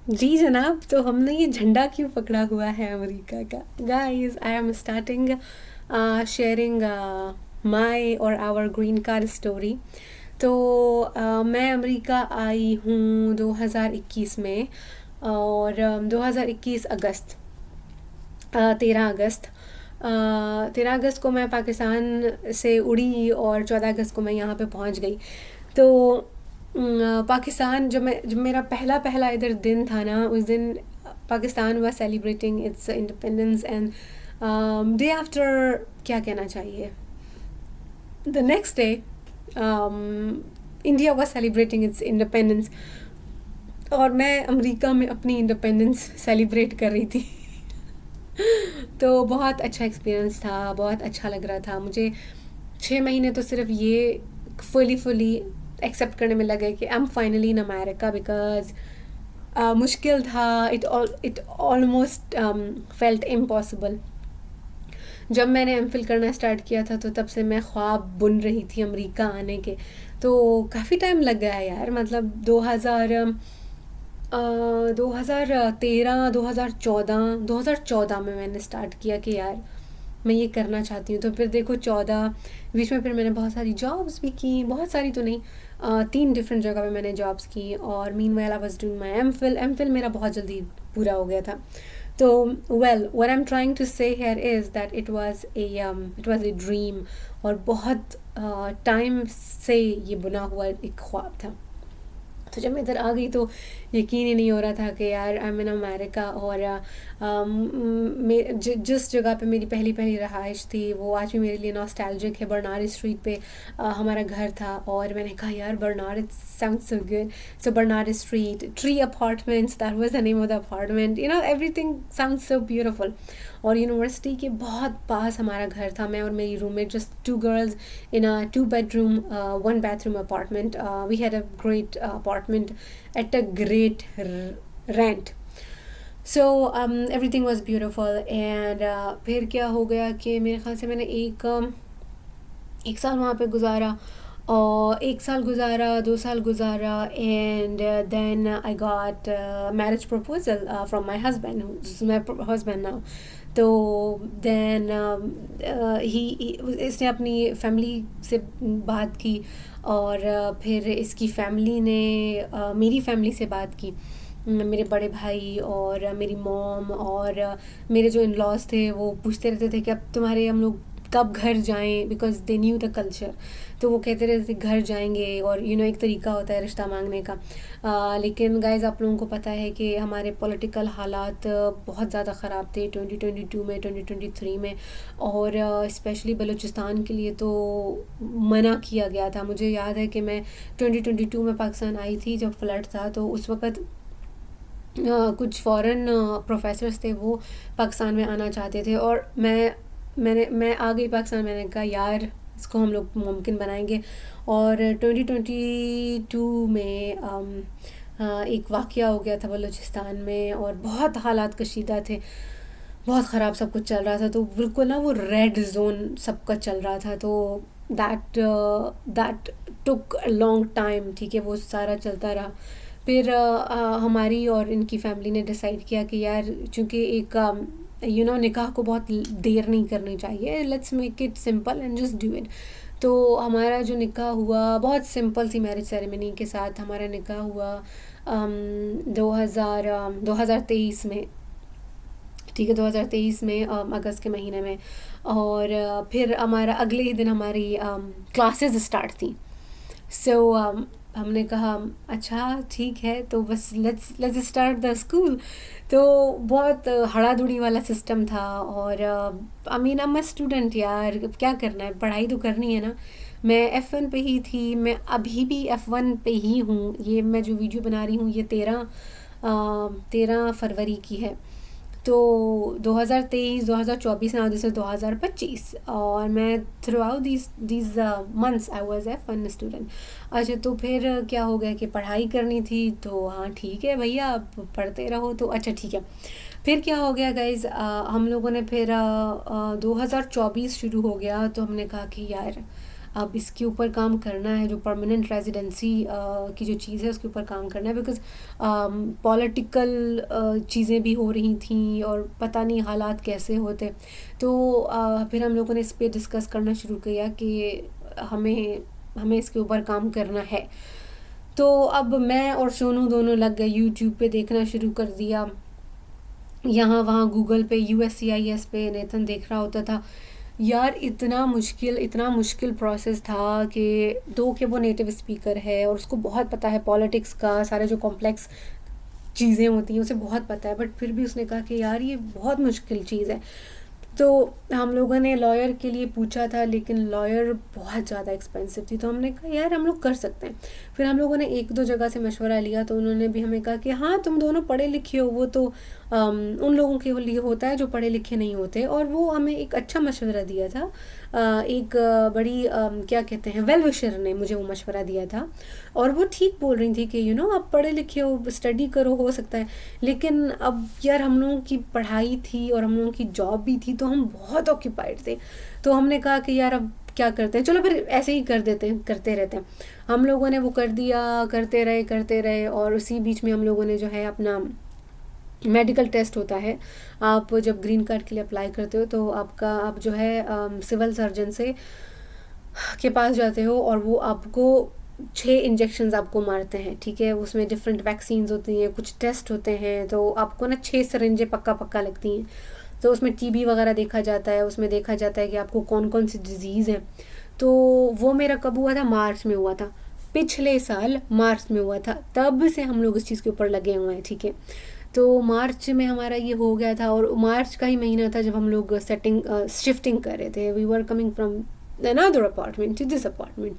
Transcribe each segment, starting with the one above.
जी जनाब, तो हमने ये झंडा क्यों पकड़ा हुआ है अमेरिका का? Guys, I am starting sharing my और आवर ग्रीन कार्ड स्टोरी। तो मैं अमेरिका आई हूँ 2021 में, और 2021 अगस्त, 13 अगस्त। 13 अगस्त को मैं पाकिस्तान से उड़ी और 14 अगस्त को मैं यहाँ पे पहुँच गई। तो पाकिस्तान, जब मेरा पहला पहला इधर दिन था ना, उस दिन Pakistan was celebrating it's independence, and day after, क्या कहना चाहिए, the next day India was celebrating it's independence, और मैं अमेरिका में अपनी इंडिपेंडेंस सेलिब्रेट कर रही थी। तो बहुत अच्छा एक्सपीरियंस था, बहुत अच्छा लग रहा था मुझे। 6 महीने तो सिर्फ ये फुली एक्सेप्ट करने में लगे कि I am finally in America, because मुश्किल था। It almost felt impossible. जब मैंने एमफिल करना स्टार्ट किया था, तो तब से मैं ख्वाब बुन रही थी अमेरिका आने के। तो काफ़ी टाइम लग गया है यार, मतलब 2013, 2014 में मैंने स्टार्ट किया कि यार मैं ये करना चाहती हूँ। तो फिर देखो, 14 बीच में फिर मैंने बहुत सारी जॉब्स भी की, बहुत सारी तो नहीं, 3 डिफरेंट जगह पे मैंने जॉब्स की। और meanwhile I was doing my MPhil मेरा बहुत जल्दी पूरा हो गया था। तो well, what I am trying to say here is that it was a dream, और बहुत टाइम से ये बुना हुआ एक ख्वाब था। तो जब मैं इधर आ गई, तो यकीन ही नहीं हो रहा था कि यार आई एम इन अमेरिका। और जिस जगह पे मेरी पहली पहली रहाइश थी, वो आज भी मेरे लिए नॉस्टैल्जिक है। बर्नार्ड स्ट्रीट पे हमारा घर था, और मैंने कहा यार Bernard, it sounds so good. So Bernard street, tree apartments, that was the name of the apartment, everything sounds so beautiful. और यूनिवर्सिटी के बहुत पास हमारा घर था। मैं और मेरी roommate, just 2 girls in a 2 bedroom, 1 bathroom apartment. We had a great apartment at a great rent. So everything was beautiful. And फिर क्या हो गया कि मेरे ख्याल से मैंने एक साल वहाँ पे गुजारा, और 1 साल गुजारा, 2 साल गुजारा, and then I got marriage proposal from my husband, my husband now. तो देन ही इसने अपनी फैमिली से बात की, और फिर इसकी फैमिली ने मेरी फैमिली से बात की। मेरे बड़े भाई और मेरी मॉम और मेरे जो इन लॉज थे, वो पूछते रहते थे कि अब तुम्हारे हम लोग कब घर जाएं, because they knew the culture. तो वो कहते रहते थे घर जाएंगे, और एक तरीका होता है रिश्ता मांगने का। लेकिन गाइज, आप लोगों को पता है कि हमारे पॉलिटिकल हालात बहुत ज़्यादा ख़राब थे 2022 में, 2023 में। और स्पेशली बलूचिस्तान के लिए तो मना किया गया था। मुझे याद है कि मैं 2022 में पाकिस्तान आई थी जब फ्लड था। तो उस वक़्त कुछ फॉरेन प्रोफेसर्स थे, वो पाकिस्तान में आना चाहते थे, और मैं आ गई पाकिस्तान। मैंने कहा यार इसको हम लोग मुमकिन बनाएंगे। और 2022 में एक वाक़या हो गया था बलूचिस्तान में, और बहुत हालात कशीदा थे, बहुत ख़राब सब कुछ चल रहा था। तो बिल्कुल ना, वो रेड जोन सबका चल रहा था। तो that that took a long time, ठीक है, वो सारा चलता रहा। फिर हमारी और इनकी फैमिली ने डिसाइड किया कि यार, चूँकि एक निकाह को बहुत देर नहीं करनी चाहिए, let's make it simple and just do it. तो हमारा जो निकाह हुआ, बहुत सिंपल सी मैरिज सेरेमनी के साथ हमारा निकाह हुआ 2023 में, ठीक है, 2023 में अगस्त के महीने में। और फिर हमारा अगले ही दिन हमारी क्लासेस स्टार्ट थी। सो हमने कहा अच्छा ठीक है, तो बस लेट्स स्टार्ट द स्कूल। तो बहुत हड़ाधुड़ी वाला सिस्टम था। और I mean I am a student यार, अब क्या करना है, पढ़ाई तो करनी है ना। मैं F1 पे ही थी, मैं अभी भी F1 पे ही हूँ। ये मैं जो वीडियो बना रही हूँ, ये 13 फरवरी की है। तो 2023, 2024 नाउ दिस इज 2025, और मैं through out these months I was F1 student. अच्छा, तो फिर क्या हो गया कि पढ़ाई करनी थी, तो हाँ ठीक है भैया, आप पढ़ते रहो। तो अच्छा ठीक है। फिर क्या हो गया गाइज, हम लोगों ने फिर 2024 शुरू हो गया, तो हमने कहा कि यार अब इसके ऊपर काम करना है, जो परमानेंट रेजिडेंसी की जो चीज़ है उसके ऊपर काम करना है, बिकॉज़ पॉलिटिकल चीज़ें भी हो रही थी और पता नहीं हालात कैसे होते। तो फिर हम लोगों ने इस पे डिस्कस करना शुरू किया कि हमें हमें इसके ऊपर काम करना है। तो अब मैं और सोनू दोनों लग गए यूट्यूब पे देखना शुरू कर दिया, यहाँ वहाँ गूगल पे, USCIS पे नेतन देख रहा होता था। यार इतना मुश्किल प्रोसेस था कि दो के वो नेटिव स्पीकर है और उसको बहुत पता है पॉलिटिक्स का, सारे जो कॉम्प्लेक्स चीज़ें होती हैं उसे बहुत पता है, बट फिर भी उसने कहा कि यार ये बहुत मुश्किल चीज़ है। तो हम लोगों ने लॉयर के लिए पूछा था, लेकिन लॉयर बहुत ज़्यादा एक्सपेंसिव थी, तो हमने कहा यार हम लोग कर सकते हैं। फिर हम लोगों ने एक दो जगह से मशवरा लिया, तो उन्होंने भी हमें कहा कि हाँ तुम दोनों पढ़े लिखे हो, वो तो उन लोगों के लिए होता है जो पढ़े लिखे नहीं होते, और वो हमें एक अच्छा मशवरा दिया था। एक बड़ी क्या कहते हैं, वेल विशर ने मुझे वो मशवरा दिया था, और वो ठीक बोल रही थी कि आप पढ़े लिखे हो, स्टडी करो, हो सकता है, लेकिन अब यार हम लोगों की पढ़ाई थी और हम लोगों की जॉब भी थी, तो हम बहुत ऑक्यूपाइड थे। तो हमने कहा कि यार अब क्या करते हैं, चलो फिर ऐसे ही कर देते हैं, करते रहते हैं। हम लोगों ने वो कर दिया, करते रहे, और उसी बीच में हम लोगों ने जो है अपना मेडिकल टेस्ट होता है, आप जब ग्रीन कार्ड के लिए अप्लाई करते हो तो आप जो है सिविल सर्जन से के पास जाते हो, और वो आपको 6 इंजेक्शंस आपको मारते हैं, ठीक है। उसमें डिफरेंट वैक्सीन्स होती हैं, कुछ टेस्ट होते हैं, तो आपको ना 6 सिरिंजें पक्का लगती हैं। तो उसमें TB वगैरह देखा जाता है, उसमें देखा जाता है कि आपको कौन कौन सी डिजीज़ है। तो वो मेरा कब हुआ था, मार्च में हुआ था, पिछले साल मार्च में हुआ था। तब से हम लोग इस चीज़ के ऊपर लगे हुए हैं, ठीक है। तो मार्च में हमारा ये हो गया था, और मार्च का ही महीना था जब हम लोग शिफ्टिंग कर रहे थे। We were coming from another apartment to this apartment,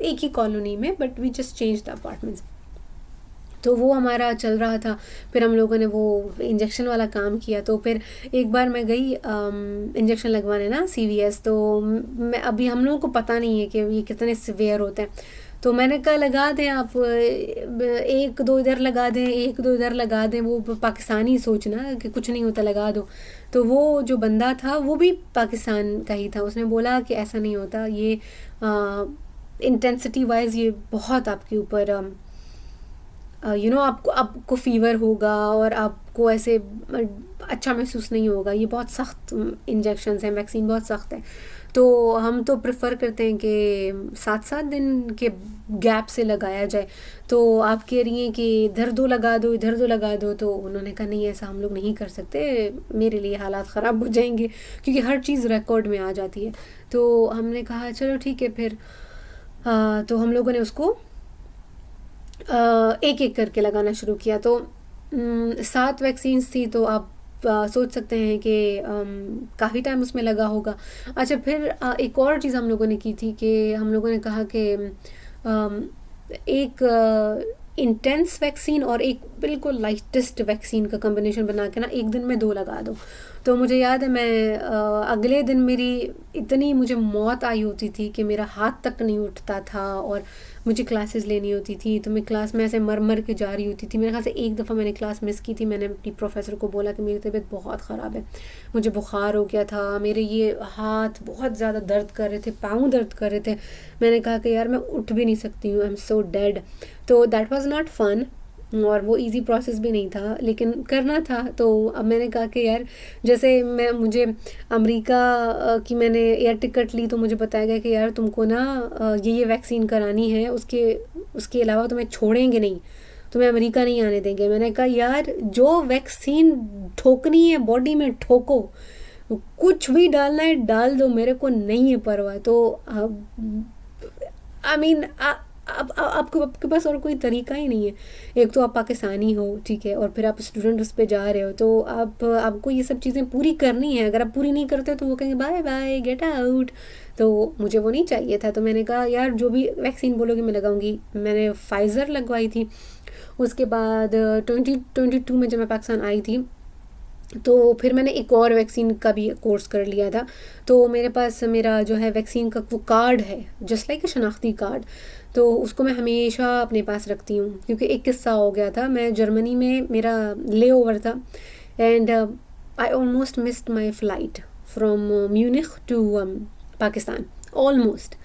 एक ही कॉलोनी में, but we just change the apartments. तो वो हमारा चल रहा था। फिर हम लोगों ने वो इंजेक्शन वाला काम किया, तो फिर एक बार मैं गई इंजेक्शन लगवाने ना CVS। तो मैं अभी हम लोगों को पता नहीं है कि ये कितने सिवियर होते हैं, तो मैंने कहा लगा दें आप, एक दो इधर लगा दें, एक दो इधर लगा दें, वो पाकिस्तानी सोचना कि कुछ नहीं होता, लगा दो। तो वो जो बंदा था वो भी पाकिस्तान का ही था, उसने बोला कि ऐसा नहीं होता, ये इंटेंसिटी वाइज ये बहुत आपके ऊपर आपको फ़ीवर होगा और आपको ऐसे अच्छा महसूस नहीं होगा, ये बहुत सख्त इंजेक्शंस हैं, वैक्सीन बहुत सख्त है। तो हम तो प्रेफर करते हैं कि 7-7 दिन के गैप से लगाया जाए। तो आप कह रही हैं कि इधर 2 लगा दो, इधर 2 लगा दो, तो उन्होंने कहा नहीं ऐसा हम लोग नहीं कर सकते, मेरे लिए हालात ख़राब हो जाएंगे, क्योंकि हर चीज़ रिकॉर्ड में आ जाती है। तो हमने कहा चलो ठीक है फिर। तो हम लोगों ने उसको एक एक करके लगाना शुरू किया। तो 7 वैक्सीन्स थी, तो आप सोच सकते हैं कि काफ़ी टाइम उसमें लगा होगा। अच्छा, फिर एक और चीज़ हम लोगों ने की थी कि हम लोगों ने कहा कि एक इंटेंस वैक्सीन और एक बिल्कुल लाइटेस्ट वैक्सीन का कॉम्बिनेशन बना के ना एक दिन में 2 लगा दो। तो मुझे याद है मैं अगले दिन मेरी इतनी मुझे मौत आई होती थी कि मेरा हाथ तक नहीं उठता था, और मुझे क्लासेस लेनी होती थी, तो मैं क्लास में ऐसे मर के जा रही होती थी। मेरे ख्याल से एक दफ़ा मैंने क्लास मिस की थी, मैंने अपनी प्रोफेसर को बोला कि मेरी तबीयत बहुत ख़राब है, मुझे बुखार हो गया था, मेरे ये हाथ बहुत ज़्यादा दर्द कर रहे थे, पाँव दर्द कर रहे थे। मैंने कहा कि यार मैं उठ भी नहीं सकती हूँ, आई एम सो डेड। तो दैट वाज नॉट फन, और वो इजी प्रोसेस भी नहीं था, लेकिन करना था। तो अब मैंने कहा कि यार जैसे मुझे अमेरिका की मैंने एयर टिकट ली, तो मुझे बताया गया कि यार तुमको ना ये वैक्सीन करानी है, उसके अलावा तुम्हें छोड़ेंगे नहीं, तुम्हें अमेरिका नहीं आने देंगे। मैंने कहा यार जो वैक्सीन ठोकनी है बॉडी में ठोको, कुछ भी डालना है डाल दो, मेरे को नहीं है परवाह। तो आई मीन आपके पास और कोई तरीका ही नहीं है। एक तो आप पाकिस्तानी हो, ठीक है, और फिर आप स्टूडेंट उस पर जा रहे हो, तो आपको ये सब चीज़ें पूरी करनी है। अगर आप पूरी नहीं करते तो वो कहेंगे बाय बाय गेट आउट। तो मुझे वो नहीं चाहिए था, तो मैंने कहा यार जो भी वैक्सीन बोलोगे मैं लगाऊंगी। मैंने फाइज़र लगवाई थी। उसके बाद 2022 में जब मैं पाकिस्तान आई थी, तो फिर मैंने एक और वैक्सीन का भी कोर्स कर लिया था। तो मेरे पास मेरा जो है वैक्सीन का वो कार्ड है, जस्ट लाइक शनाख्ती कार्ड, तो उसको मैं हमेशा अपने पास रखती हूँ। क्योंकि एक किस्सा हो गया था, मैं जर्मनी में मेरा ले ओवर था, and I almost missed my flight from Munich to Pakistan, almost.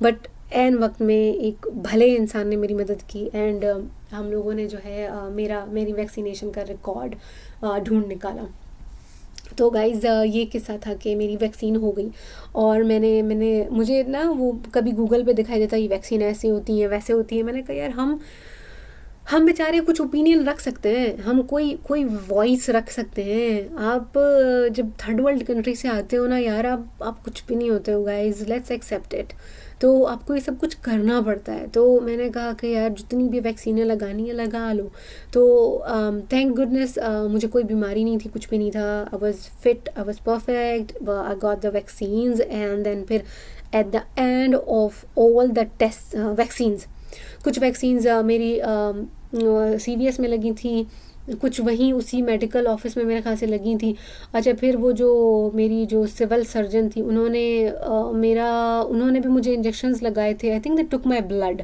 But ऐन वक्त में एक भले इंसान ने मेरी मदद की एंड हम लोगों ने जो है मेरी वैक्सीनेशन का रिकॉर्ड ढूंढ निकाला। तो गाइज़ ये किस्सा था कि मेरी वैक्सीन हो गई और मैंने मुझे ना वो कभी गूगल पे दिखाई देता ये वैक्सीन ऐसी होती है वैसे होती है। मैंने कहा यार हम बेचारे कुछ ओपिनियन रख सकते हैं, हम कोई वॉइस रख सकते हैं। आप जब थर्ड वर्ल्ड कंट्री से आते हो ना यार, आप कुछ भी नहीं होते हो गाइज, लेट्स एक्सेप्ट इट। तो आपको ये सब कुछ करना पड़ता है। तो मैंने कहा कि यार जितनी भी वैक्सीनें लगानी है लगा लो। तो थैंक गुडनेस मुझे कोई बीमारी नहीं थी, कुछ भी नहीं था। I was fit, I was perfect, I got the vaccines and then फिर at the end of all the test vaccines, कुछ वैक्सीन्स मेरी CVS में लगी थी, कुछ वहीं उसी मेडिकल ऑफिस में मेरे ख्याल से लगी थी। अच्छा, फिर वो जो मेरी जो सिविल सर्जन थी उन्होंने भी मुझे इंजेक्शंस लगाए थे। I think they took my blood,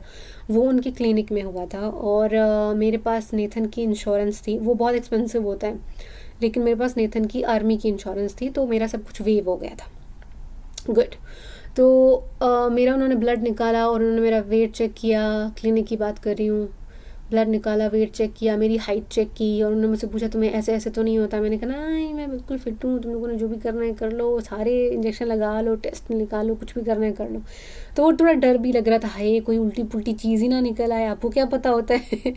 वो उनकी क्लिनिक में हुआ था। और मेरे पास नेथन की इंश्योरेंस थी, वो बहुत एक्सपेंसिव होता है, लेकिन मेरे पास नेथन की आर्मी की इंश्योरेंस थी, तो मेरा सब कुछ वेव हो गया था। गुड। तो मेरा उन्होंने ब्लड निकाला और उन्होंने मेरा वेट चेक किया, क्लिनिक की बात कर रही हूँ। ब्लड निकाला, वेट चेक किया, मेरी हाइट चेक की और उन्होंने मुझसे पूछा तुम्हें ऐसे ऐसे तो नहीं होता। मैंने कहा नहीं, मैं बिल्कुल फिट हूँ, तुम लोगों ने जो भी करना है कर लो, सारे इंजेक्शन लगा लो, टेस्ट निकालो, कुछ भी करना है कर लो। तो वो थोड़ा डर भी लग रहा था, हाय कोई उल्टी पुल्टी चीज़ ही ना निकल आए, आपको क्या पता होता है।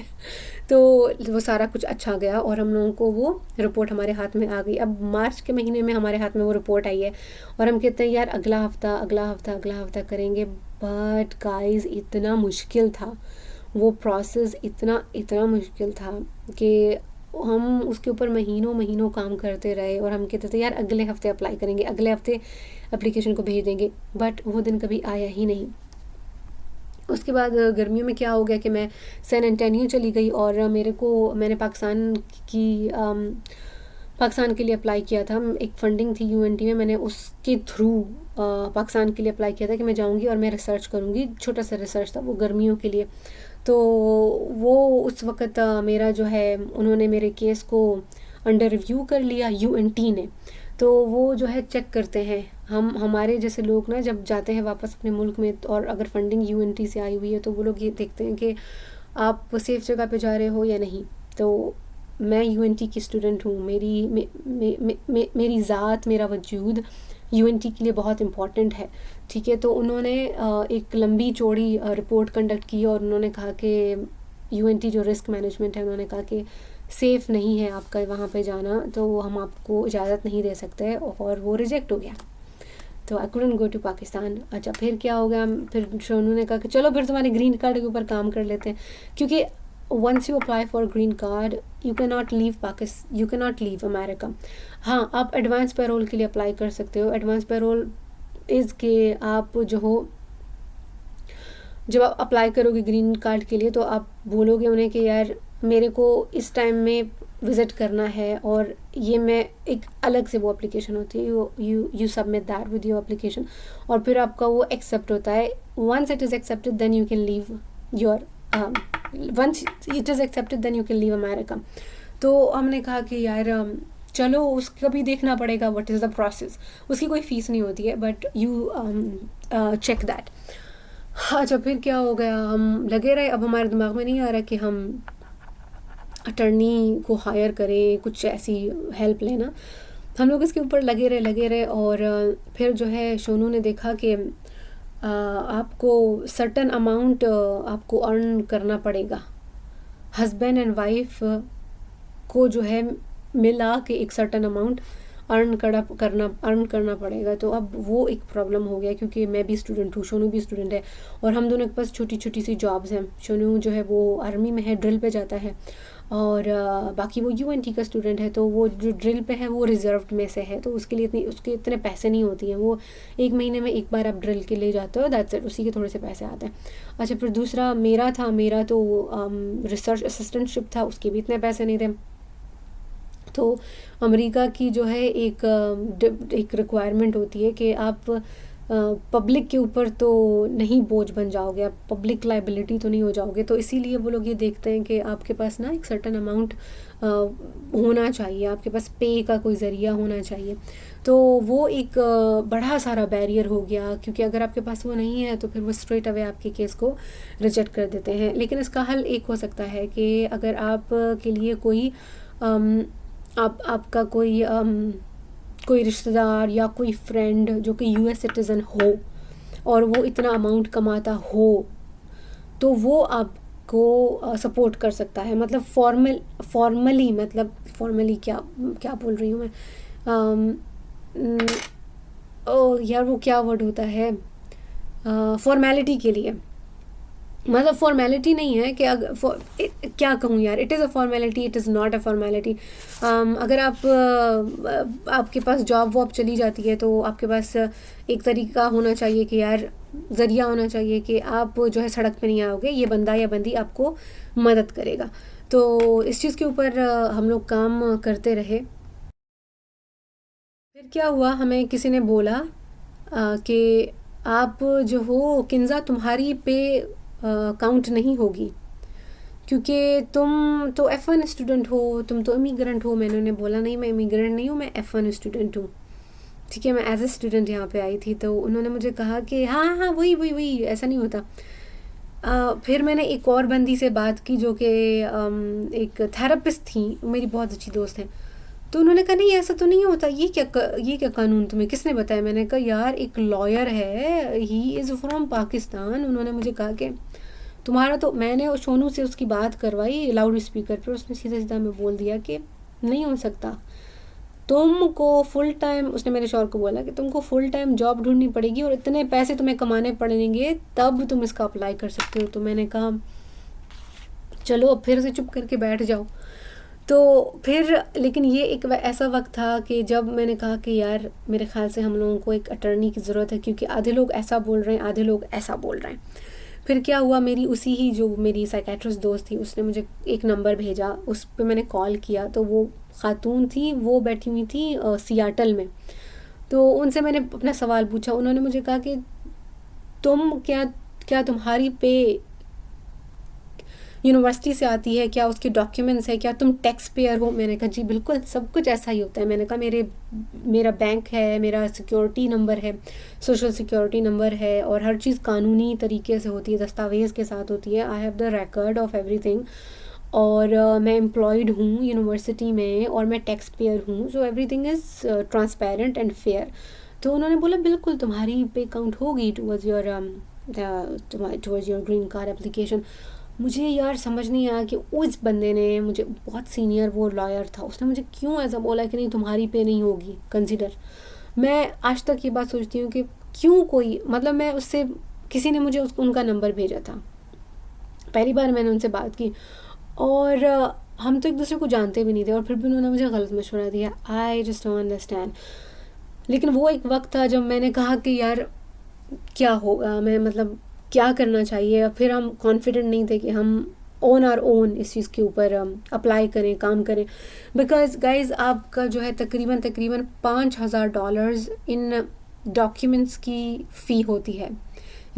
तो वो सारा कुछ अच्छा गया और हम लोगों को वो रिपोर्ट हमारे हाथ में आ गई। अब मार्च के महीने में हमारे हाथ में वो रिपोर्ट आई है और हम कहते हैं यार अगला हफ्ता करेंगे। बट गाइस इतना मुश्किल था वो प्रोसेस, इतना मुश्किल था कि हम उसके ऊपर महीनों काम करते रहे और हम कहते थे यार अगले हफ्ते अप्लाई करेंगे, अगले हफ्ते एप्लीकेशन को भेज देंगे। बट वो दिन कभी आया ही नहीं। उसके बाद गर्मियों में क्या हो गया कि मैं सैन एंटोनियो चली गई और मैंने पाकिस्तान के लिए अप्लाई किया था। एक फंडिंग थी UNT में, मैंने उसके थ्रू पाकिस्तान के लिए अप्लाई किया था कि मैं जाऊंगी और मैं रिसर्च करूंगी। छोटा सा रिसर्च था वो गर्मियों के लिए। तो वो उस वक़्त मेरा जो है उन्होंने मेरे केस को अंडर रिव्यू कर लिया UNT ने। तो वो जो है चेक करते हैं, हमारे जैसे लोग ना जब जाते हैं वापस अपने मुल्क में और अगर फंडिंग UNT से आई हुई है तो वो लोग ये देखते हैं कि आप सेफ़ जगह पे जा रहे हो या नहीं। तो मैं UNT की स्टूडेंट हूँ, मेरी ज़ात, मेरा वजूद UNT के लिए बहुत इम्पॉर्टेंट है, ठीक है। तो उन्होंने एक लंबी चौड़ी रिपोर्ट कंडक्ट की और उन्होंने कहा कि UNT जो रिस्क मैनेजमेंट है, उन्होंने कहा कि सेफ़ नहीं है आपका वहाँ पे जाना, तो हम आपको इजाज़त नहीं दे सकते, और वो रिजेक्ट हो गया। तो I couldn't go to Pakistan. अच्छा, फिर क्या हो गया, फिर उन्होंने कहा कि चलो फिर तुम्हारे ग्रीन कार्ड के ऊपर काम कर लेते हैं, क्योंकि once you apply for a green card you cannot leave America। हाँ, आप एडवांस पैरोल के लिए अप्लाई कर सकते हो। एडवांस पैरोल इज़ के आप जो हो, जब आप अप्लाई करोगे ग्रीन कार्ड के लिए तो आप बोलोगे उन्हें कि यार मेरे को इस टाइम में विज़िट करना है, और ये मैं एक अलग से वो एप्लीकेशन होती है, you submit that with your application, और फिर आपका वो एक्सेप्ट होता है। Once it is accepted then you can leave your once it is accepted then you can leave America। तो हमने कहा कि यार चलो उसका भी देखना पड़ेगा, what is the process। उसकी कोई फ़ीस नहीं होती है, बट यू check that। अच्छा, फिर क्या हो गया, हम लगे रहे। अब हमारे दिमाग में नहीं आ रहा कि हम अटर्नी को हायर करें, कुछ ऐसी हेल्प लेना। हम लोग इसके ऊपर लगे रहे और फिर जो है शोनू ने देखा कि आपको सर्टन अमाउंट आपको अर्न करना पड़ेगा, हस्बैंड एंड वाइफ को जो है मिला के एक सर्टन अमाउंट अर्न करना पड़ेगा। तो अब वो एक प्रॉब्लम हो गया, क्योंकि मैं भी स्टूडेंट हूँ, शोनू भी स्टूडेंट है, और हम दोनों के पास छोटी छोटी सी जॉब्स हैं। शोनू जो है वो आर्मी में है, ड्रिल पे जाता है, और बाकी वो UNT का स्टूडेंट है। तो वो जो ड्रिल पे है वो रिज़र्व्ड में से है, तो उसके लिए उसके इतने पैसे नहीं होती हैं। वो 1 महीने में एक बार आप ड्रिल के लिए जाते हो, दैट्स इट, उसी के थोड़े से पैसे आते हैं। अच्छा, फिर दूसरा मेरा तो रिसर्च असिस्टेंटशिप था, उसके भी इतने पैसे नहीं थे। तो अमेरिका की जो है एक रिक्वायरमेंट होती है कि आप पब्लिक के ऊपर तो नहीं बोझ बन जाओगे, आप पब्लिक लाइबिलिटी तो नहीं हो जाओगे। तो इसीलिए वो लोग ये देखते हैं कि आपके पास ना एक सर्टन अमाउंट होना चाहिए, आपके पास पे का कोई ज़रिया होना चाहिए। तो वो एक बड़ा सारा बैरियर हो गया, क्योंकि अगर आपके पास वो नहीं है तो फिर वो स्ट्रेट अवे आपके केस को रिजेक्ट कर देते हैं। लेकिन इसका हल एक हो सकता है कि अगर आप के लिए कोई आपका कोई रिश्तेदार या कोई फ्रेंड जो कि यूएस सिटीज़न हो और वो इतना अमाउंट कमाता हो, तो वो आपको सपोर्ट कर सकता है। मतलब फॉर्मली क्या क्या बोल रही हूँ मैं, ओ यार वो क्या वर्ड होता है, फॉर्मेलिटी के लिए। मतलब फॉर्मेलिटी नहीं है कि क्या कहूँ यार, it is a formality, it is not a formality. अगर आपके पास जॉब वॉब चली जाती है तो आपके पास एक तरीका होना चाहिए कि यार ज़रिया होना चाहिए कि आप जो है सड़क पे नहीं आओगे, ये बंदा या बंदी आपको मदद करेगा। तो इस चीज़ के ऊपर हम लोग काम करते रहे। फिर क्या हुआ, हमें किसी ने बोला कि आप जो हो किन्जा, तुम्हारी पे काउंट नहीं होगी, क्योंकि तुम तो F1 स्टूडेंट हो, तुम तो इमिग्रेंट हो। मैंने उन्हें बोला नहीं, मैं इमिग्रेंट नहीं हूँ, मैं F1 स्टूडेंट हूँ। ठीक है, मैं एज ए स्टूडेंट यहाँ पे आई थी। तो उन्होंने मुझे कहा कि हाँ हाँ वही वही वही, ऐसा नहीं होता। फिर मैंने एक और बंदी से बात की जो कि एक थेरेपिस्ट थी, मेरी बहुत अच्छी दोस्त हैं। तो उन्होंने कहा नहीं ऐसा तो नहीं होता, ये क्या कानून तुम्हें किसने बताया? मैंने कहा यार एक लॉयर है, ही इज़ फ्रॉम पाकिस्तान। उन्होंने मुझे कहा कि तुम्हारा तो, मैंने उस सोनू से उसकी बात करवाई लाउड स्पीकर पर, उसने सीधा सीधा में बोल दिया कि नहीं हो सकता, तुमको फुल टाइम, उसने मेरे शौहर को बोला कि तुमको फुल टाइम जॉब ढूंढनी पड़ेगी और इतने पैसे तुम्हें कमाने पड़ेंगे तब तुम इसका अप्लाई कर सकते हो। तो मैंने कहा चलो अब फिर से चुप करके बैठ जाओ। तो फिर लेकिन ये एक ऐसा वक्त था कि जब मैंने कहा कि यार मेरे ख्याल से हम लोगों को एक अटर्नी की ज़रूरत है, क्योंकि आधे लोग ऐसा बोल रहे हैं, आधे लोग ऐसा बोल रहे हैं। फिर क्या हुआ, मेरी उसी ही जो मेरी साइकेट्रिस्ट दोस्त थी उसने मुझे एक नंबर भेजा, उस पर मैंने कॉल किया। तो वो ख़ातून थी, वो बैठी हुई थी सियाटल में। तो उनसे मैंने अपना सवाल पूछा। उन्होंने मुझे कहा कि तुम क्या क्या तुम्हारी पे यूनिवर्सिटी से आती है, क्या उसके डॉक्यूमेंट्स है, क्या तुम टैक्स पेयर हो? मैंने कहा जी बिल्कुल, सब कुछ ऐसा ही होता है। मैंने कहा मेरा बैंक है, मेरा सिक्योरिटी नंबर है, सोशल सिक्योरिटी नंबर है, और हर चीज़ कानूनी तरीके से होती है, दस्तावेज़ के साथ होती है। I have the record of everything. और मैं एम्प्लॉयड हूँ यूनिवर्सिटी में और मैं टैक्स पेयर हूँ, so everything is transparent and fair. तो उन्होंने बोला बिल्कुल तुम्हारी पे काउंट होगी towards your green card application. मुझे यार समझ नहीं आया कि उस बंदे ने, मुझे बहुत सीनियर वो लॉयर था, उसने मुझे क्यों ऐसा बोला कि नहीं तुम्हारी पे नहीं होगी कंसिडर। मैं आज तक ये बात सोचती हूँ कि क्यों कोई, मतलब मैं उससे, किसी ने मुझे उनका नंबर भेजा था, पहली बार मैंने उनसे बात की, और हम तो एक दूसरे को जानते भी नहीं थे, और फिर भी उन्होंने मुझे गलत मशवरा दिया। I just don't understand. लेकिन वो एक वक्त था जब मैंने कहा कि यार क्या होगा, मैं मतलब क्या करना चाहिए। फिर हम कॉन्फिडेंट नहीं थे कि हम ऑन आर ओन इस चीज़ के ऊपर अप्लाई करें, काम करें। बिकॉज गाइज आपका जो है तकरीबन तकरीबन $5,000 इन डॉक्यूमेंट्स की फ़ी होती है।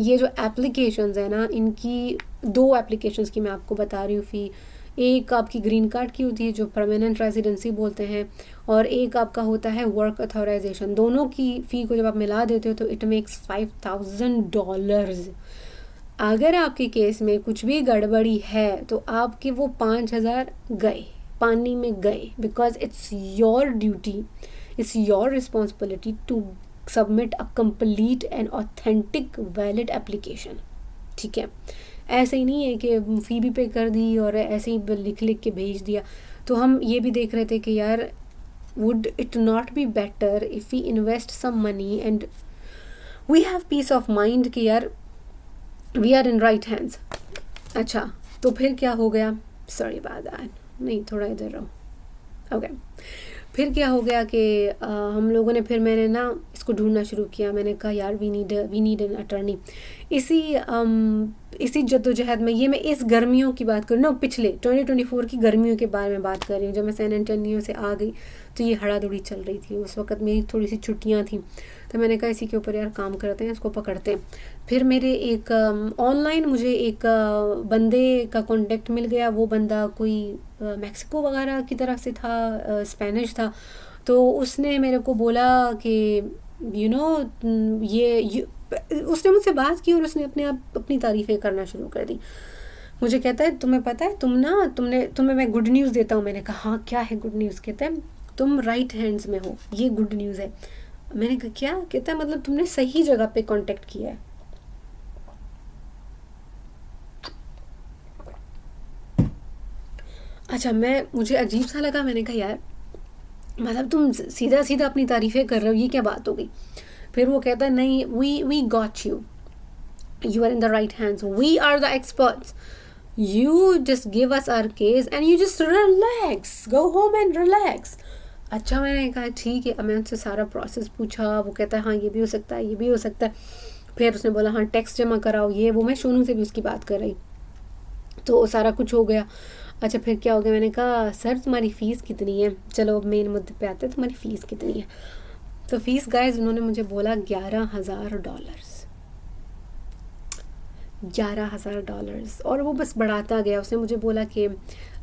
ये जो एप्लीकेशंस है ना, इनकी 2 एप्लीकेशंस की मैं आपको बता रही हूँ फ़ी। एक आपकी ग्रीन कार्ड की होती है जो परमानेंट रेजिडेंसी बोलते हैं, और एक आपका होता है वर्क अथॉराइजेशन। दोनों की फ़ी को जब आप मिला देते हो तो इट मेक्स $5,000। अगर आपके केस में कुछ भी गड़बड़ी है तो आपके वो 5,000 गए, पानी में गए। Because it's your duty, it's your responsibility to submit a complete and authentic valid application. ठीक है, ऐसे ही नहीं है कि फ़ी भी पे कर दी और ऐसे ही लिख लिख के भेज दिया। तो हम ये भी देख रहे थे कि यार would it not be better if we invest some money and we have peace of mind कि यार we are in right hands। अच्छा, तो फिर क्या हो गया, सॉरी बात नहीं, थोड़ा इधर रहो। ओके, फिर क्या हो गया कि हम लोगों ने, फिर मैंने ना इसको ढूंढना शुरू किया। मैंने कहा यार वी नीड एन अटर्नी। इसी इसी जद्दोजहद में, ये मैं इस गर्मियों की बात करूँ ना, पिछले 2024 की गर्मियों के बारे में बात कर रही हूँ। जब मैं सैन एंटोनियो से आ गई तो ये हड़ादौड़ी चल रही थी। उस वक्त मेरी थोड़ी सी छुट्टियाँ थी, तो मैंने कहा इसी के ऊपर यार काम करते हैं, इसको पकड़ते हैं। फिर मेरे एक ऑनलाइन मुझे एक बंदे का कांटेक्ट मिल गया। वो बंदा कोई मैक्सिको वगैरह की तरफ से था, स्पेनिश था। तो उसने मेरे को बोला कि यू नो उसने मुझसे बात की और उसने अपने आप अपनी तारीफ़ें करना शुरू कर दी। मुझे कहता है तुम्हें पता है, तुम्हें मैं गुड न्यूज़ देता हूँ। मैंने कहा हाँ क्या है गुड न्यूज़? कहता है तुम राइट हैंड्स में हो, ये गुड न्यूज़ है। मैंने कहा क्या? कहता है मतलब तुमने सही जगह पे कांटेक्ट किया है। अच्छा, मुझे अजीब सा लगा। मैंने कहा यार मतलब तुम सीधा सीधा अपनी तारीफ़ें कर रहे हो, ये क्या बात हो गई? फिर वो कहता है नहीं, we got you are in the right hands, we are the experts, you just give us our case and you just relax, go home and relax. अच्छा, मैंने कहा ठीक है। अब मैं उनसे सारा प्रोसेस पूछा। वो कहता है हाँ ये भी हो सकता है, ये भी हो सकता है। फिर उसने बोला हाँ टैक्स जमा कराओ, ये वो। मैं सोनू से भी उसकी बात कर रही, तो सारा कुछ हो गया। अच्छा, फिर क्या हो गया? मैंने कहा सर तुम्हारी फ़ीस कितनी है? चलो अब मेन मुद्दे पे आते हैं, तुम्हारी फ़ीस कितनी है? तो फ़ीस गाइस उन्होंने मुझे बोला $11,000। $11,000। और वो बस बढ़ाता गया। उसने मुझे बोला कि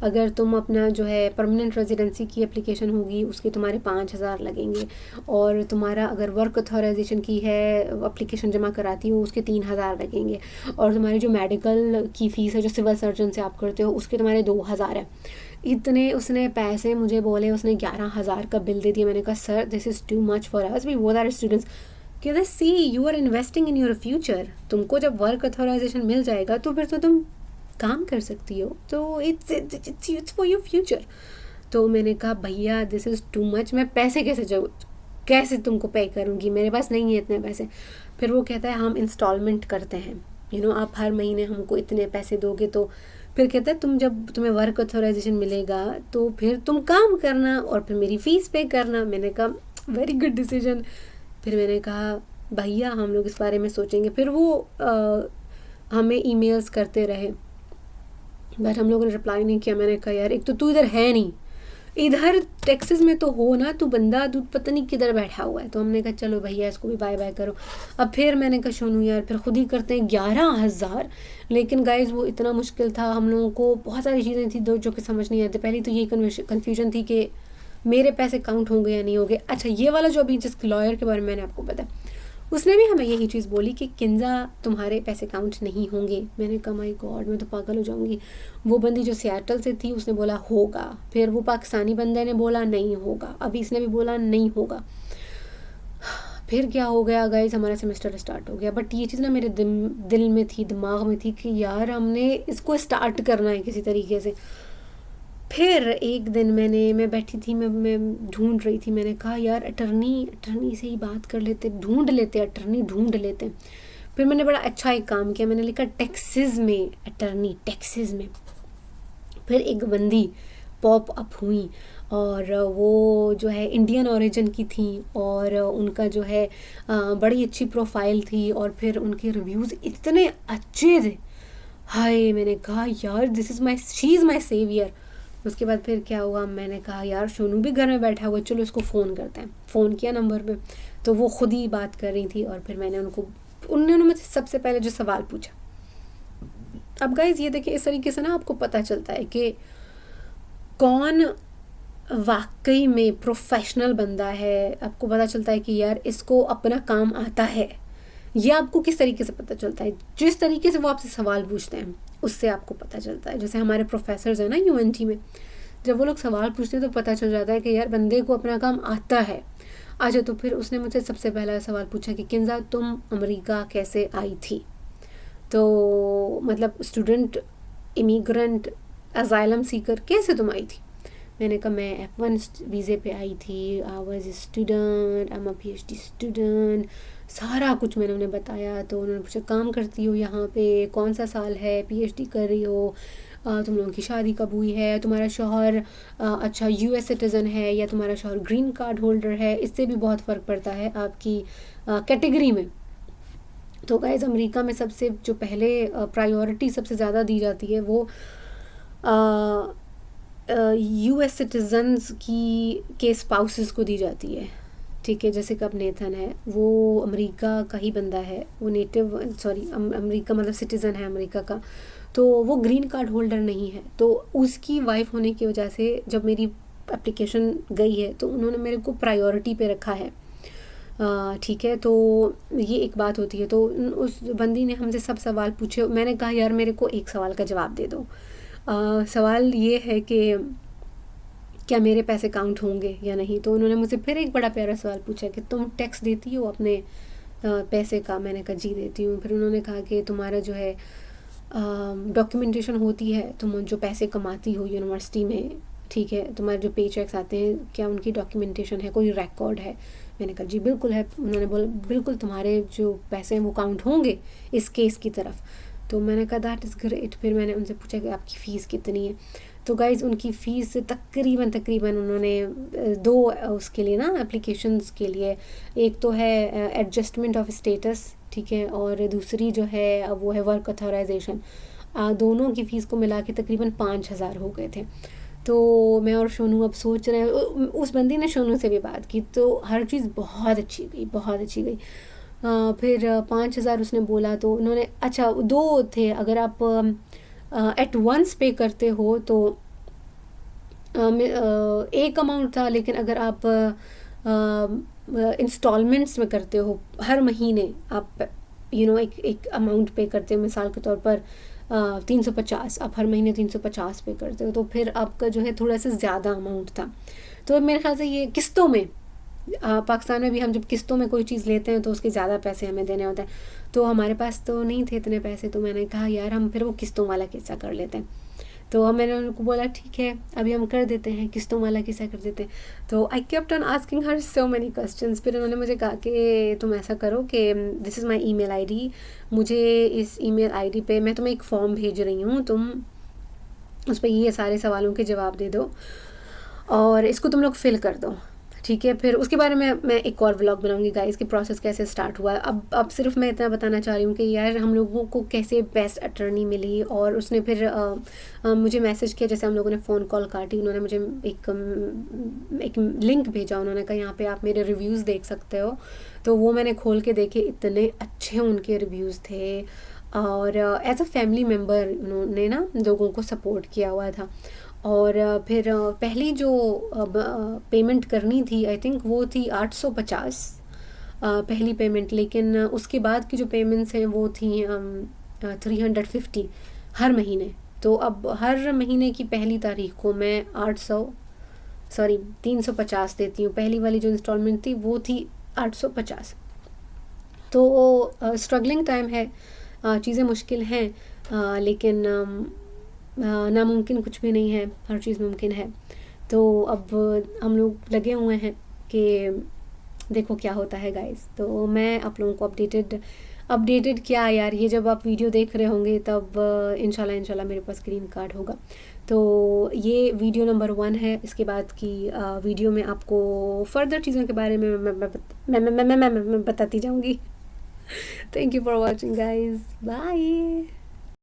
अगर तुम अपना जो है परमानेंट रेजिडेंसी की एप्लीकेशन होगी उसके तुम्हारे 5,000 लगेंगे, और तुम्हारा अगर वर्क अथॉराइजेशन की है एप्लीकेशन जमा कराती हो उसके 3,000 लगेंगे, और तुम्हारी जो मेडिकल की फ़ीस है जो सिविल सर्जन से आप करते हो उसके तुम्हारे 2,000 है। इतने उसने पैसे मुझे बोले। उसने 11,000 का बिल दे दिया। मैंने कहा sir this is too much for us, we both are students. कहते see you are investing in your future, तुमको जब वर्क अथॉराइजेशन मिल जाएगा तो फिर तो तुम काम कर सकती हो, तो इट्स फॉर योर फ्यूचर। तो मैंने कहा भैया दिस इज़ टू मच, मैं पैसे कैसे तुमको पे करूँगी, मेरे पास नहीं है इतने पैसे। फिर वो कहता है हम इंस्टॉलमेंट करते हैं, आप हर महीने हमको इतने पैसे दोगे। तो फिर कहता है जब तुम्हें वर्क अथॉराइजेशन मिलेगा तो फिर तुम काम करना और फिर मेरी फ़ीस पे करना। मैंने कहा वेरी गुड डिसीजन। फिर मैंने कहा भैया हम लोग इस बारे में सोचेंगे। फिर वो हमें ईमेल्स करते रहे, बट हम लोगों ने रिप्लाई नहीं किया। मैंने कहा यार एक तो तू इधर है नहीं, इधर टेक्सास में तो हो ना, तू बंदा तू पता नहीं किधर बैठा हुआ है। तो हमने कहा चलो भैया इसको भी बाय बाय करो। अब फिर मैंने कहा सोनू यार फिर खुद ही करते हैं 11,000। लेकिन गाइज वो इतना मुश्किल था, हम लोगों को बहुत सारी चीज़ें थी जो कि समझ नहीं आती। पहली तो ये कन्फ्यूजन थी कि मेरे पैसे काउंट होंगे या नहीं होंगे। अच्छा, ये वाला जो अभी जिस लॉयर के बारे में मैंने आपको बताया उसने भी हमें यही चीज़ बोली कि किंजा तुम्हारे पैसे काउंट नहीं होंगे। मैंने कहा माय गॉड मैं तो पागल हो जाऊंगी। वो बंदी जो सियाटल से थी उसने बोला होगा, फिर वो पाकिस्तानी बंदे ने बोला नहीं होगा, अभी इसने भी बोला नहीं होगा। फिर क्या हो गया गाइस, हमारा सेमेस्टर स्टार्ट हो गया। बट ये चीज़ ना मेरे दिल में थी, दिमाग में थी कि यार हमने इसको स्टार्ट करना है किसी तरीके से। फिर एक दिन मैं बैठी थी, मैं ढूंढ रही थी। मैंने कहा यार अटर्नी से ही बात कर लेते, अटर्नी ढूंढ लेते। फिर मैंने बड़ा अच्छा एक काम किया, मैंने लिखा टेक्सास में अटर्नी, टेक्सास में। फिर एक बंदी पॉप अप हुई और वो जो है इंडियन ओरिजिन की थी और उनका जो है बड़ी अच्छी प्रोफाइल थी और फिर उनके रिव्यूज़ इतने अच्छे थे। हाय, मैंने कहा यार शी इज़ माई सेवियर। उसके बाद फिर क्या हुआ, मैंने कहा यार सोनू भी घर में बैठा हुआ, चलो इसको फ़ोन करते हैं। फ़ोन किया नंबर पे, तो वो खुद ही बात कर रही थी और फिर उन्होंने मुझसे सबसे पहले जो सवाल पूछा। अब गाइज ये देखिए, इस तरीके से ना आपको पता चलता है कि कौन वाकई में प्रोफेशनल बंदा है। आपको पता चलता है कि यार इसको अपना काम आता है। ये आपको किस तरीके से पता चलता है? जिस तरीके से वो आपसे सवाल पूछते हैं उससे आपको पता चलता है। जैसे हमारे प्रोफेसर्स हैं ना यूएनटी में, जब वो लोग सवाल पूछते हैं तो पता चल जाता है कि यार बंदे को अपना काम आता है। अच्छा, तो फिर उसने मुझसे सबसे पहला सवाल पूछा कि किंजा तुम अमेरिका कैसे आई थी? तो मतलब स्टूडेंट, इमिग्रेंट, अजाइलम सीकर कैसे तुम आई थी? मैंने कहा मैं F1 वीज़े पे आई थी, I was student, I am a PhD student. सारा कुछ मैंने उन्हें बताया। तो उन्होंने पूछा काम करती हो यहाँ पे, कौन सा साल है, PhD कर रही हो, तुम लोगों की शादी कब हुई है, तुम्हारा शौहर अच्छा यूएस सिटीज़न है या तुम्हारा शौहर ग्रीन कार्ड होल्डर है, इससे भी बहुत फ़र्क पड़ता है आपकी कैटेगरी में। तो गाइस अमेरिका में सबसे जो पहले प्रायोरिटी सबसे ज़्यादा दी जाती है वो यूएस सिटीजन्स की के स्पाउसेस को दी जाती है। ठीक है, जैसे कि अब नेथन है वो अमेरिका का ही बंदा है, वो नेटिव अमेरिका मतलब सिटीज़न है अमेरिका का, तो वो ग्रीन कार्ड होल्डर नहीं है। तो उसकी वाइफ होने की वजह से जब मेरी एप्लीकेशन गई है तो उन्होंने मेरे को प्रायोरिटी पे रखा है। ठीक है, तो ये एक बात होती है। तो उस बंदी ने हमसे सब सवाल पूछे, मैंने कहा यार मेरे को एक सवाल का जवाब दे दो। सवाल ये है कि क्या मेरे पैसे काउंट होंगे या नहीं। तो उन्होंने मुझसे फिर एक बड़ा प्यारा सवाल पूछा कि तुम टैक्स देती हो अपने पैसे का। मैंने कहा जी देती हूँ। फिर उन्होंने कहा कि तुम्हारा जो है डॉक्यूमेंटेशन होती है, तुम जो पैसे कमाती हो यूनिवर्सिटी में, ठीक है, तुम्हारे जो पे चेक्स आते हैं क्या उनकी डॉक्यूमेंटेशन है, कोई रिकॉर्ड है। मैंने कहा जी बिल्कुल है। उन्होंने बोला बिल्कुल तुम्हारे जो पैसे हैं वो काउंट होंगे इस केस की तरफ। तो मैंने कहा दैट इज़ ग्रेट। फिर मैंने उनसे पूछा कि आपकी फ़ीस कितनी है। तो गाइज़ उनकी फ़ीस तकरीबन उन्होंने दो उसके लिए ना एप्लीकेशंस के लिए, एक तो है एडजस्टमेंट ऑफ स्टेटस, ठीक है, और दूसरी जो है वो है वर्क अथॉराइजेशन। दोनों की फ़ीस को मिला के तकरीबन 5,000 हो गए थे। तो मैं और सोनू अब सोच रहे हैं, उस बंदी ने सोनू से भी बात की तो हर चीज़ बहुत अच्छी गई, बहुत अच्छी गई। फिर 5,000 उसने बोला तो उन्होंने अच्छा दो थे, अगर आप एट वंस पे करते हो तो एक अमाउंट था, लेकिन अगर आप इंस्टॉलमेंट्स में करते हो हर महीने आप एक अमाउंट पे करते हो, मिसाल के तौर पर 350, आप हर महीने 350 पे करते हो तो फिर आपका जो है थोड़ा सा ज़्यादा अमाउंट था। तो मेरे ख्याल से ये किस्तों में, पाकिस्तान में भी हम जब किस्तों में कोई चीज़ लेते हैं तो उसके ज़्यादा पैसे हमें देने होते हैं, तो हमारे पास तो नहीं थे इतने पैसे। तो मैंने कहा यार हम फिर वो किस्तों वाला किस्सा कर लेते हैं। तो मैंने उनको बोला ठीक है अभी हम कर देते हैं, किस्तों वाला किस्सा कर देते हैं। तो I kept on asking her so many questions. फिर उन्होंने मुझे कहा कि तुम ऐसा करो कि this is my email ID, मुझे इस ईमेल आईडी पे मैं तुम्हें एक फॉर्म भेज रही हूँ, तुम उस पर ये सारे सवालों के जवाब दे दो और इसको तुम लोग फिल कर दो, ठीक है। फिर उसके बारे में मैं एक और व्लॉग बनाऊंगी गाइस कि प्रोसेस कैसे स्टार्ट हुआ। अब सिर्फ मैं इतना बताना चाह रही हूँ कि यार हम लोगों को कैसे बेस्ट अटर्नी मिली। और उसने फिर मुझे मैसेज किया, जैसे हम लोगों ने फ़ोन कॉल काटी, उन्होंने मुझे एक लिंक भेजा, उन्होंने कहा यहाँ पे आप मेरे रिव्यूज़ देख सकते हो। तो वो मैंने खोल के देखे, इतने अच्छे उनके रिव्यूज़ थे और एज अ फैमिली मेम्बर उन्होंने ना लोगों को सपोर्ट किया हुआ था। और फिर पहली जो पेमेंट करनी थी आई थिंक वो थी 850 पहली पेमेंट, लेकिन उसके बाद की जो पेमेंट्स हैं वो थी 350 हर महीने। तो अब हर महीने की पहली तारीख को मैं 350 देती हूँ। पहली वाली जो इंस्टॉलमेंट थी वो थी 850। तो स्ट्रगलिंग टाइम है, चीज़ें मुश्किल हैं, लेकिन नामुमकिन कुछ भी नहीं है, हर चीज़ मुमकिन है। तो अब हम लोग लगे हुए हैं कि देखो क्या होता है गाइस। तो मैं आप लोगों को अपडेटेड क्या यार, ये जब आप वीडियो देख रहे होंगे तब इंशाल्लाह मेरे पास ग्रीन कार्ड होगा। तो ये वीडियो नंबर 1 है। इसके बाद की वीडियो में आपको फर्दर चीज़ों के बारे में मैं बताती जाऊँगी। Thank you for watching guys, bye.